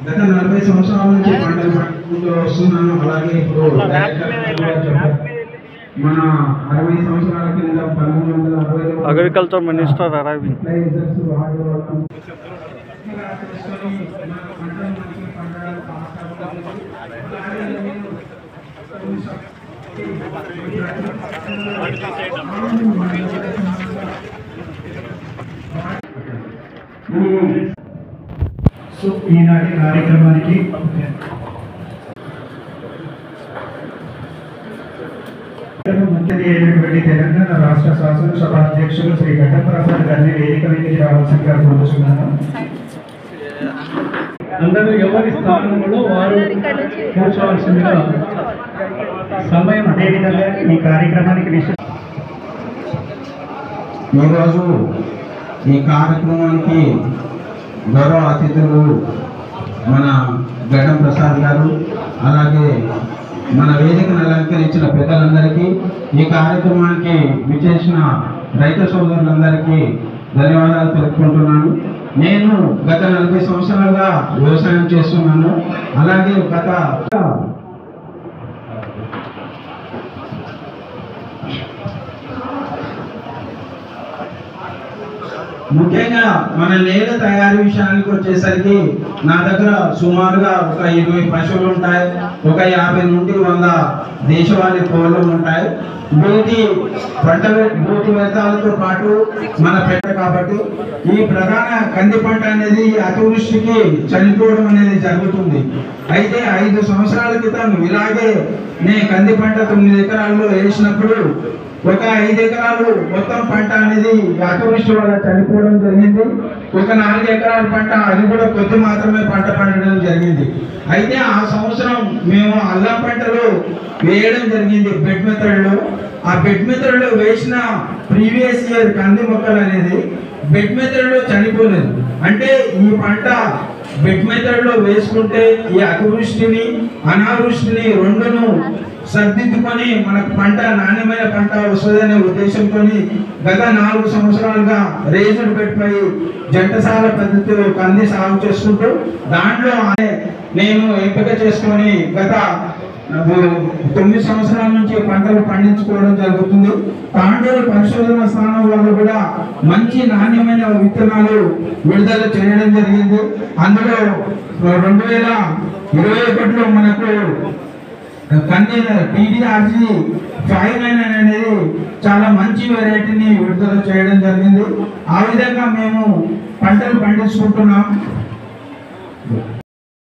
గత 40 సంవత్సరాల నుంచి పంటలు పండించుకుంటూ వస్తున్నాను. అలాగే ఇప్పుడు మన 60 సంవత్సరాల కింద 1960 అగ్రికల్చర్ మినిస్టర్ అరైవింగ్ సో ఈనాటి కార్యక్రమానికి ముఖ్యతి అయినటువంటి తెలంగాణ రాష్ట్ర శాసనసభ అధ్యక్షులు శ్రీ ఘట్టం ప్రసాద్ గారిని వేదిక మీదకి రావాల్సిందిగా కోరుతున్నాను. అందరూ ఎవరి స్థానంలో వారు కూర్చోవలసిందిగా సమయం. అదేవిధంగా ఈ కార్యక్రమానికి ఈరోజు ఈ కార్యక్రమానికి గౌరవ అతిథులు మన ఘట్టం ప్రసాద్ గారు, అలాగే మన వేదికను అలంకరించిన పెద్దలందరికీ, ఈ కార్యక్రమానికి విచ్చేసిన రైతు సోదరులందరికీ ధన్యవాదాలు తెలుపుకుంటున్నాను. నేను గత 40 సంవత్సరాలుగా వ్యవసాయం చేస్తున్నాను. అలాగే గత ముఖ్యంగా మన నేల తయారీ విషయానికి వచ్చేసరికి నా దగ్గర సుమారుగా ఒక 20 పశువులు ఉంటాయి. ఒక 50 నుండి 100 దేశవాళీ కోళ్ళు ఉంటాయి. వీటి భూతి వ్యర్థాలతో పాటు మన పెట్ట కాబట్టి ఈ ప్రధాన కంది పంట అనేది అతివృష్టికి చనిపోవడం అనేది జరుగుతుంది. అయితే 5 సంవత్సరాల క్రితం ఇలాగే కంది పంట 9 ఎకరాల్లో వేసినప్పుడు ఒక 5 ఎకరాలు మొత్తం పంట అనేది అతివృష్టి వల్ల చనిపోవడం జరిగింది. ఒక 4 ఎకరాల పంట అది కూడా కొద్ది మాత్రమే పంట పండడం జరిగింది. అయితే ఆ సంవత్సరం మేము అల్లం పంటలు వేయడం జరిగింది బెడ్ మెథడ్లో. ఆ బెడ్ మెథడ్లో వేసిన ప్రీవియస్ ఇయర్ కంది మొక్కలు అనేది బెడ్ మెథడ్లో చనిపోలేదు. అంటే ఈ పంట బెడ్ మెథడ్లో వేసుకుంటే ఈ అతివృష్టిని అనావృష్టిని రెండును సర్దిద్దుకొని మనకు పంట నాణ్యమైన పంట వస్తుందనే ఉద్దేశంతో గత 4 సంవత్సరాలుగా రేజర్ బెడ్ పై జంటసాల పద్ధతిలో కంది సాగు చేసుకుంటూ దాంట్లో నేను ఎంపిక చేసుకొని గత 9 సంవత్సరాల నుంచి పంటలు పండించుకోవడం జరుగుతుంది. తాండూరు పరిశోధన స్థానం వాళ్ళు కూడా మంచి నాణ్యమైన విత్తనాలు విడుదల చేయడం జరిగింది. అందులో 2021లో మనకు TDRG 59 అనేది చాలా మంచి వెరైటీని విడుదల చేయడం జరిగింది. ఆ విధంగా మేము పంటలు పండించుకుంటున్నాం.